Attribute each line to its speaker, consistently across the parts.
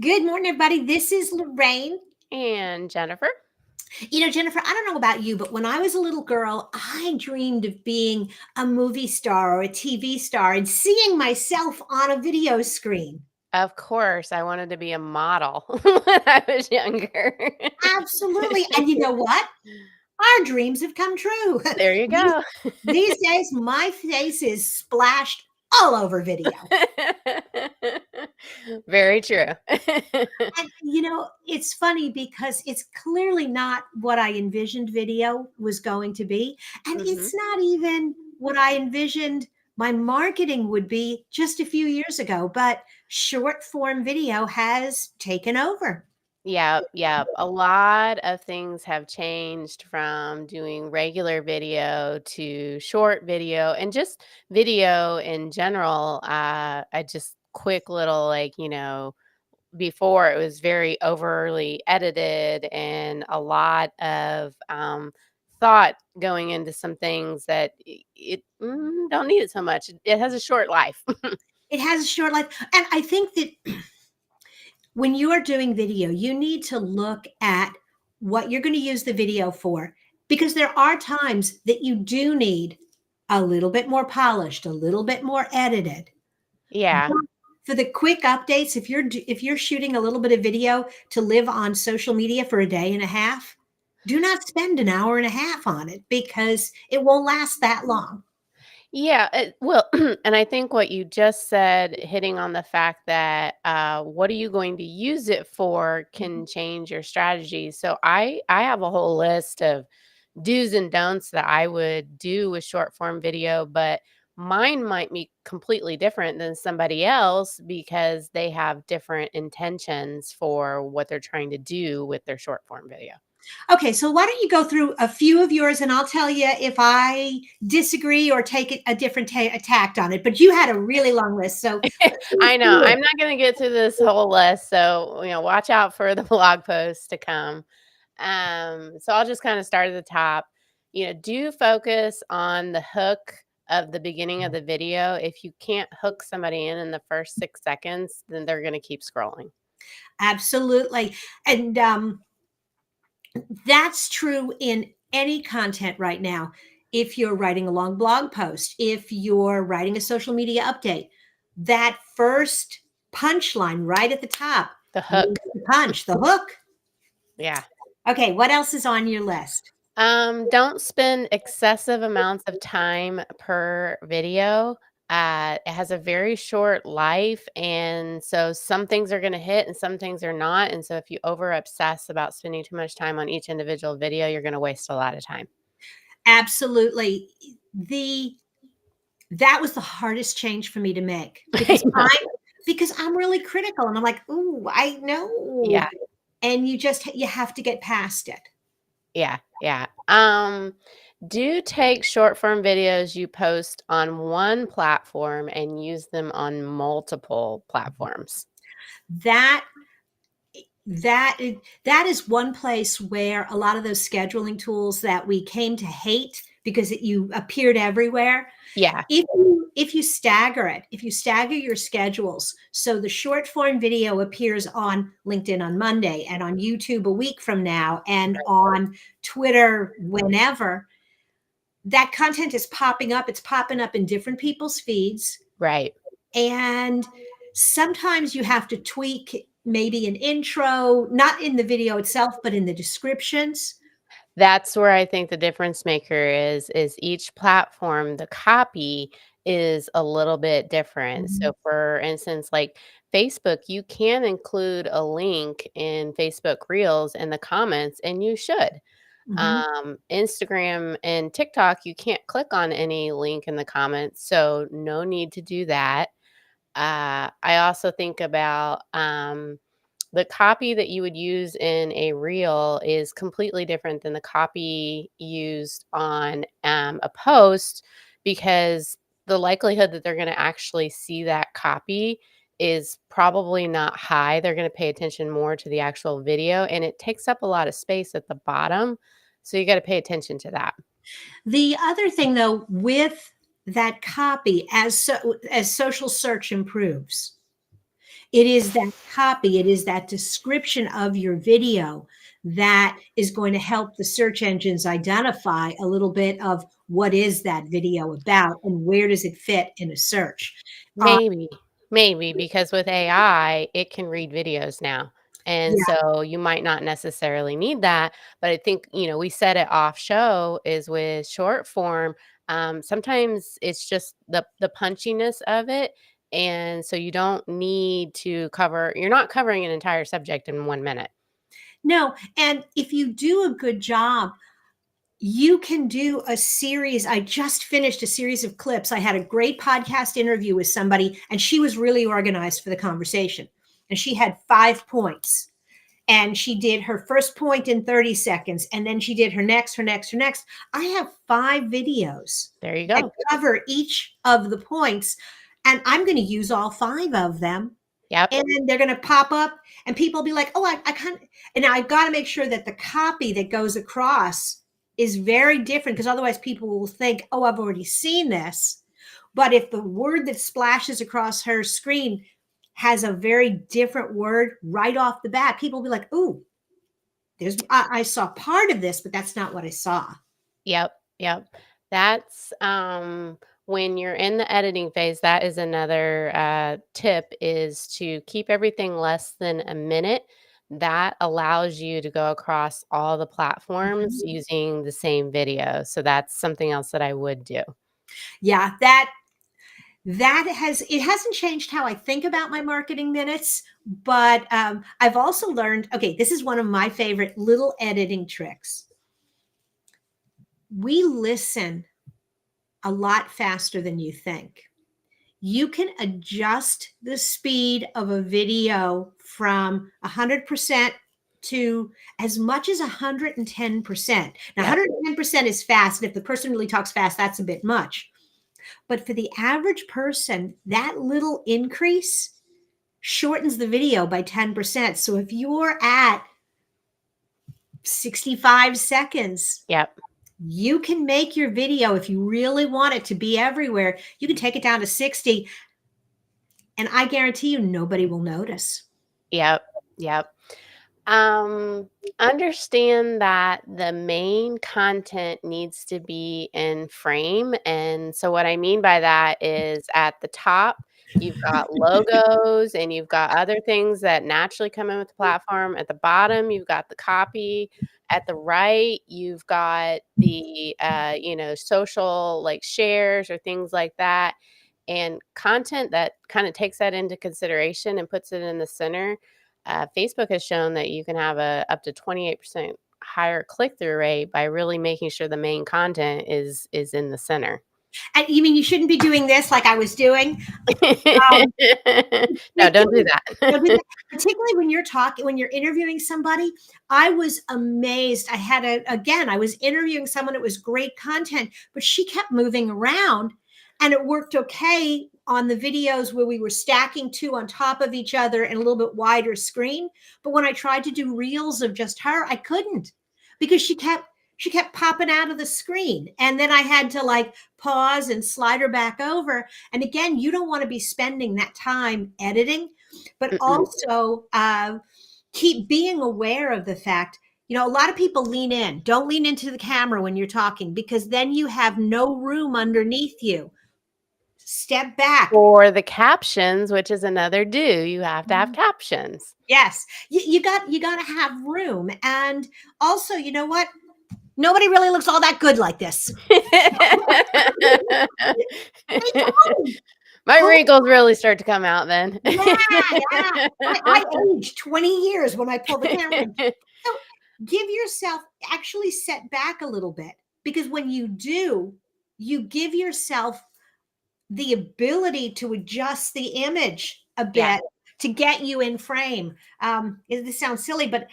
Speaker 1: Good morning, everybody. This is Lorraine.
Speaker 2: And Jennifer?
Speaker 1: Jennifer, I don't know about you, but when I was a little girl, I dreamed of being a movie star or a TV star and seeing myself on a video screen.
Speaker 2: Of course, I wanted to be a model when I was younger.
Speaker 1: Absolutely. And you know what? Our dreams have come true.
Speaker 2: There you
Speaker 1: these,
Speaker 2: go.
Speaker 1: these days, my face is splashed all over video.
Speaker 2: Very true.
Speaker 1: And it's funny because it's clearly not what I envisioned video was going to be. And
Speaker 2: Mhm.
Speaker 1: it's not even what I envisioned my marketing would be just a few years ago. But short form video has taken over.
Speaker 2: Yeah. A lot of things have changed from doing regular video to short video and just video in general. I just quick little before it was very overly edited and a lot of thought going into some things that don't need it so much. It has a short life.
Speaker 1: It has a short life. And I think that when you are doing video, you need to look at what you're going to use the video for because there are times that you do need a little bit more polished, a little bit more edited.
Speaker 2: Yeah.
Speaker 1: But for the quick updates, if you're shooting a little bit of video to live on social media for a day and a half, do not spend an hour and a half on it because it won't last that long.
Speaker 2: Yeah, well, and I think what you just said, hitting on the fact that what are you going to use it for can change your strategy. So I have a whole list of do's and don'ts that I would do with short form video, but mine might be completely different than somebody else because they have different intentions for what they're trying to do with their short form video.
Speaker 1: Okay, so why don't you go through a few of yours and I'll tell you if I disagree or take it a different tact on it. But you had a really long list, so let's go
Speaker 2: I know.
Speaker 1: through it.
Speaker 2: I'm not going to get through this whole list, so watch out for the blog posts to come. So I'll just kind of start at the top. Do focus on the hook of the beginning of the video. If you can't hook somebody in the first 6 seconds, then they're going to keep scrolling.
Speaker 1: Absolutely. And that's true in any content right now. If you're writing a long blog post, if you're writing a social media update, that first punchline right at the top,
Speaker 2: The
Speaker 1: needs
Speaker 2: hook.
Speaker 1: the punch, the hook.
Speaker 2: Yeah.
Speaker 1: Okay, what else is on your list?
Speaker 2: Don't spend excessive amounts of time per video. It has a very short life, and so some things are going to hit and some things are not. And so if you over obsess about spending too much time on each individual video, you're going to waste a lot of time.
Speaker 1: Absolutely. The that was the hardest change for me to make
Speaker 2: I know.
Speaker 1: because I'm really critical and I'm like, "Ooh, I know."
Speaker 2: Yeah,
Speaker 1: And you have to get past it.
Speaker 2: yeah. Do take short form videos you post on one platform and use them on multiple platforms.
Speaker 1: That that is one place where a lot of those scheduling tools that we came to hate because you appeared everywhere.
Speaker 2: Yeah,
Speaker 1: If you stagger it, if you stagger your schedules, so the short form video appears on LinkedIn on Monday and on YouTube a week from now and on Twitter whenever, that content is popping up. It's popping up in different people's feeds.
Speaker 2: right.
Speaker 1: And sometimes you have to tweak maybe an intro, not in the video itself, but in the descriptions.
Speaker 2: That's where I think the difference maker is each platform, the copy is a little bit different. So
Speaker 1: Mhm.
Speaker 2: for instance, like Facebook, you can include a link in Facebook Reels in the comments, and you should.
Speaker 1: Mhm.
Speaker 2: Instagram and TikTok, you can't click on any link in the comments, so no need to do that. I also think about the copy that you would use in a reel is completely different than the copy used on a post because the likelihood that they're going to actually see that copy is probably not high. They're going to pay attention more to the actual video, and it takes up a lot of space at the bottom. So you got to pay attention to that.
Speaker 1: The other thing, though, with that copy, as social search improves, It is that copy, it is that description of your video that is going to help the search engines identify a little bit of what is that video about and where does it fit in a search. Uh,
Speaker 2: Maybe because with AI, it can read videos now. And
Speaker 1: yeah,
Speaker 2: so you might not necessarily need that. But I think, we said it off show is with short form. Sometimes it's just the punchiness of it. And so you don't need to you're not covering an entire subject in 1 minute.
Speaker 1: no, and if you do a good job, you can do a series. I just finished a series of clips. I had a great podcast interview with somebody, and she was really organized for the conversation. And she had 5 points. And she did her first point in 30 seconds. And then she did her next, her next, her next. I have 5 videos
Speaker 2: There you
Speaker 1: that
Speaker 2: go.
Speaker 1: cover each of the points. And I'm going to use all 5 of them,
Speaker 2: Yep.
Speaker 1: and then they're going to pop up and people will be like, oh, I kind of, and I've got to make sure that the copy that goes across is very different, because otherwise people will think, oh, I've already seen this. But if the word that splashes across her screen has a very different word right off the bat, people will be like, ooh, I saw part of this, but that's not what I saw.
Speaker 2: Yep, yep. That's, when you're in the editing phase, that is another, tip is to keep everything less than a minute. That allows you to go across all the platforms
Speaker 1: Mhm.
Speaker 2: using the same video. So that's something else that I would do.
Speaker 1: Yeah, that hasn't changed how I think about my marketing minutes, but I've also learned, okay, this is one of my favorite little editing tricks. We listen a lot faster than you think. You can adjust the speed of a video from 100% to as much as 110%. Now,
Speaker 2: Yep,
Speaker 1: 110% is fast, and if the person really talks fast, that's a bit much. But for the average person, that little increase shortens the video by 10%. So if you're at 65 seconds,
Speaker 2: yep,
Speaker 1: you can make your video, if you really want it to be everywhere, you can take it down to 60, and I guarantee you nobody will notice.
Speaker 2: yep, yep. Um, Understand that the main content needs to be in frame. And so, what I mean by that is at the top, you've got logos and you've got other things that naturally come in with the platform. At the bottom, you've got the copy. At the right, you've got the social like shares or things like that. And content that kind of takes that into consideration and puts it in the center. Facebook has shown that you can have a up to 28% higher click-through rate by really making sure the main content is in the center.
Speaker 1: And you mean you shouldn't be doing this like I was doing? Um,
Speaker 2: No, don't do
Speaker 1: particularly,
Speaker 2: that.
Speaker 1: particularly when you're talking, when you're interviewing somebody, I was amazed. I was interviewing someone. It was great content, but she kept moving around, and it worked okay on the videos where we were stacking two on top of each other and a little bit wider screen. But when I tried to do reels of just her, I couldn't, because she kept popping out of the screen. And then I had to like pause and slide her back over. And again, you don't want to be spending that time editing, but
Speaker 2: Mm-mm.
Speaker 1: also keep being aware of the fact, a lot of people lean in. Don't lean into the camera when you're talking, because then you have no room underneath you. Step back.
Speaker 2: Or the captions, which is another do. You have to have captions.
Speaker 1: Yes, you got to have room. And also, you know what? Nobody really looks all that good like this. They don't.
Speaker 2: My wrinkles really start to come out then.
Speaker 1: Yeah, yeah. I aged 20 years when I pulled the camera in. So give yourself, actually set back a little bit, because when you do, you give yourself the ability to adjust the image a
Speaker 2: Yeah.
Speaker 1: bit to get you in frame. This sounds silly, but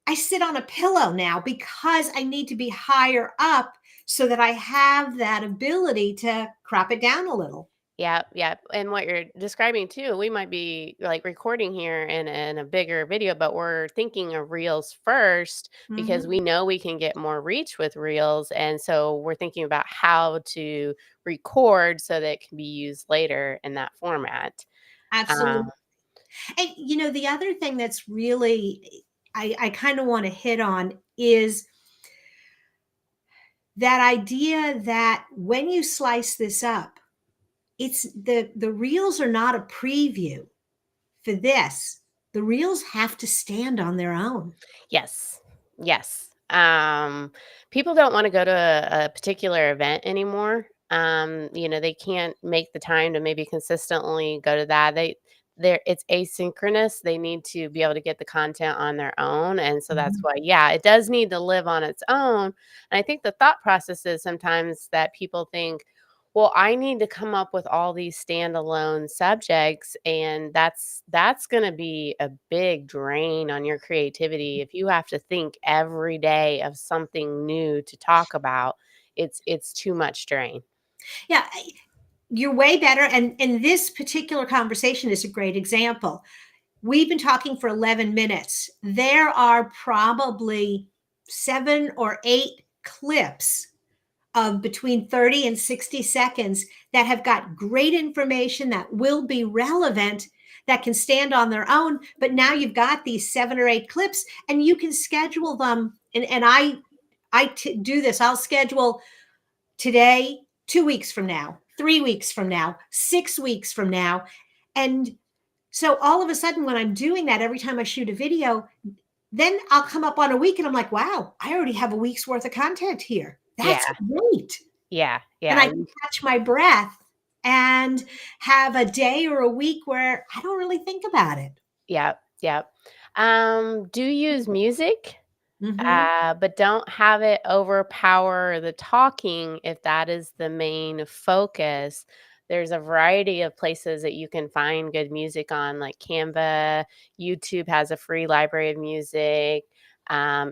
Speaker 1: I sit on a pillow now because I need to be higher up so that I have that ability to crop it down a little.
Speaker 2: Yeah, yeah, and what you're describing too, we might be like recording here in a bigger video, but we're thinking of reels first because
Speaker 1: Mhm.
Speaker 2: we know we can get more reach with reels, and so we're thinking about how to record so that it can be used later in that format. Um,
Speaker 1: Absolutely. And the other thing that's really I kind of want to hit on is that idea that when you slice this up, it's the reels are not a preview for this. The reels have to stand on their own.
Speaker 2: Yes. Yes. People don't wanna go to a particular event anymore. They can't make the time to maybe consistently go to that. It's asynchronous. They need to be able to get the content on their own, and so that's
Speaker 1: Mhm.
Speaker 2: why, yeah, it does need to live on its own, and I think the thought process is sometimes that people think, well, I need to come up with all these standalone subjects, and that's gonna be a big drain on your creativity. If you have to think every day of something new to talk about, it's too much strain.
Speaker 1: Yeah, you're way better. And this particular conversation is a great example. We've been talking for 11 minutes. There are probably 7 or 8 clips of between 30 and 60 seconds that have got great information that will be relevant, that can stand on their own. But now you've got these 7 or 8 clips and you can schedule them. And do this. I'll schedule today, 2 weeks from now, 3 weeks from now, 6 weeks from now. And so all of a sudden, when I'm doing that, every time I shoot a video, then I'll come up on a week and I'm like, wow, I already have a week's worth of content here. That's
Speaker 2: Yeah,
Speaker 1: great.
Speaker 2: yeah,
Speaker 1: And I
Speaker 2: yeah,
Speaker 1: can catch my breath and have a day or a week where I don't really think about it.
Speaker 2: yeah, yeah. Do use music.
Speaker 1: Hmm.
Speaker 2: But don't have it overpower the talking if that is the main focus. There's a variety of places that you can find good music on, like Canva. YouTube has a free library of music.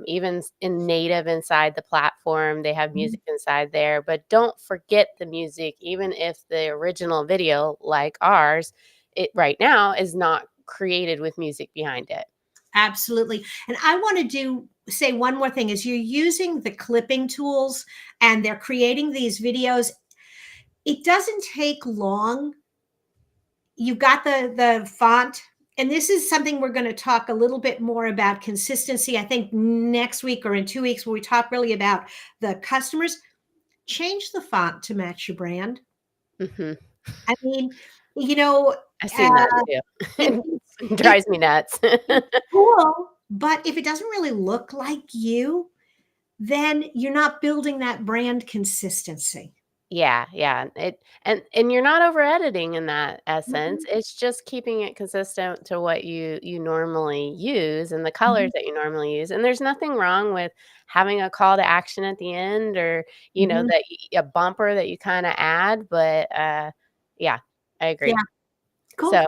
Speaker 2: Even in native inside the platform, they have music inside there. But don't forget the music, even if the original video, like ours, it right now is not created with music behind it.
Speaker 1: Absolutely. And I want to say one more thing is you're using the clipping tools and they're creating these videos. It doesn't take long. You've got the font, and this is something we're going to talk a little bit more about consistency, I think next week or in 2 weeks, where we talk really about the customers. Change the font to match your brand.
Speaker 2: Hmm.
Speaker 1: I mean, you know,
Speaker 2: I've seen
Speaker 1: uh,
Speaker 2: that
Speaker 1: it,
Speaker 2: too. It
Speaker 1: it,
Speaker 2: drives me nuts.
Speaker 1: it's cool, but if it doesn't really look like you, then you're not building that brand consistency.
Speaker 2: Yeah, yeah. And you're not over editing in that essence.
Speaker 1: Mhm,
Speaker 2: It's just keeping it consistent to what you normally use and the
Speaker 1: mhm,
Speaker 2: colors that you normally use. And there's nothing wrong with having a call to action at the end or,
Speaker 1: mhm.
Speaker 2: a bumper that you kind of add, but yeah, I
Speaker 1: Yeah,
Speaker 2: agree.
Speaker 1: cool.
Speaker 2: So,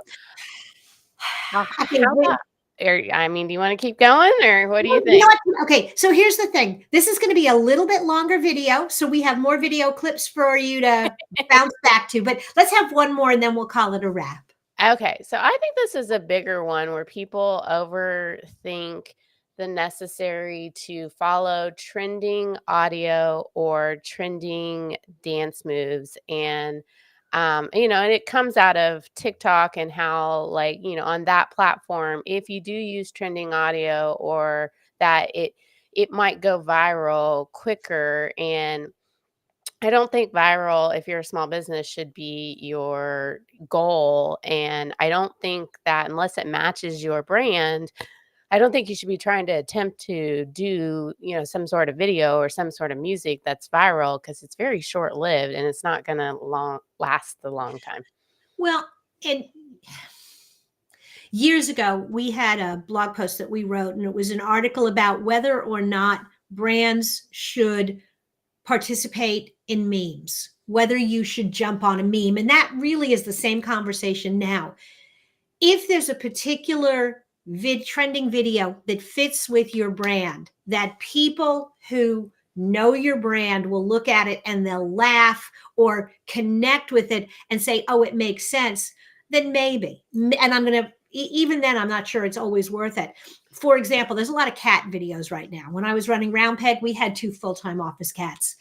Speaker 1: Okay,
Speaker 2: how about I mean, do you want to keep going or what do
Speaker 1: well,
Speaker 2: you
Speaker 1: you know
Speaker 2: think?
Speaker 1: what? Okay, so here's the thing. This is going to be a little bit longer video, so we have more video clips for you to bounce back to. But let's have one more, and then we'll call it a wrap.
Speaker 2: Okay, so I think this is a bigger one where people overthink the necessary to follow trending audio or trending dance moves. And it comes out of TikTok and how, like, on that platform, if you do use trending audio or that it might go viral quicker. And I don't think viral, if you're a small business, should be your goal, and I don't think that unless it matches your brand, I don't think you should be trying to attempt to do, some sort of video or some sort of music that's viral because it's very short-lived and it's not gonna long last a long time.
Speaker 1: Well, and years ago, we had a blog post that we wrote, and it was an article about whether or not brands should participate in memes, whether you should jump on a meme. And that really is the same conversation now. If there's a particular trending video that fits with your brand, that people who know your brand will look at it and they'll laugh or connect with it and say, oh, it makes sense, then maybe. And I'm going to, even then, I'm not sure it's always worth it. For example, there's a lot of cat videos right now. When I was running Round Peg, we had 2 full-time office cats.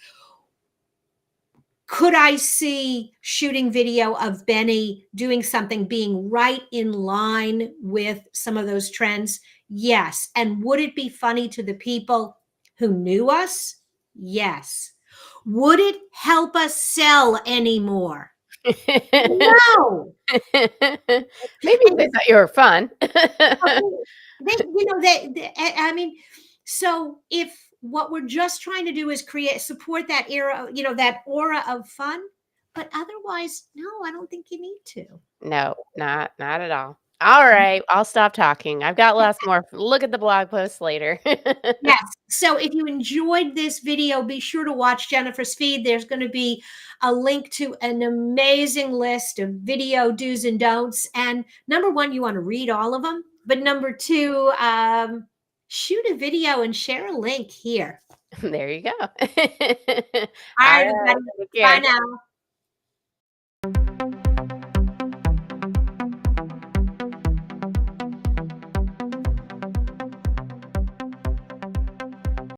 Speaker 1: Could I see shooting video of Benny doing something being right in line with some of those trends? Yes. And would it be funny to the people who knew us? Yes. Would it help us sell anymore? No.
Speaker 2: Maybe
Speaker 1: And
Speaker 2: they thought you were fun.
Speaker 1: I mean, so if what we're just trying to do is support that era, that aura of fun, but otherwise, no, I don't think you need to.
Speaker 2: No, not at all. All right, I'll stop talking. I've got lots more. Look at the blog post later.
Speaker 1: Yes. So if you enjoyed this video, be sure to watch Jennifer's feed. There's going to be a link to an amazing list of video do's and don'ts. And number one, you want to read all of them. But number two, shoot a video and share a link here.
Speaker 2: There you go.
Speaker 1: All
Speaker 2: All
Speaker 1: right,
Speaker 2: right,
Speaker 1: everybody.
Speaker 2: take
Speaker 1: Bye
Speaker 2: care.
Speaker 1: now.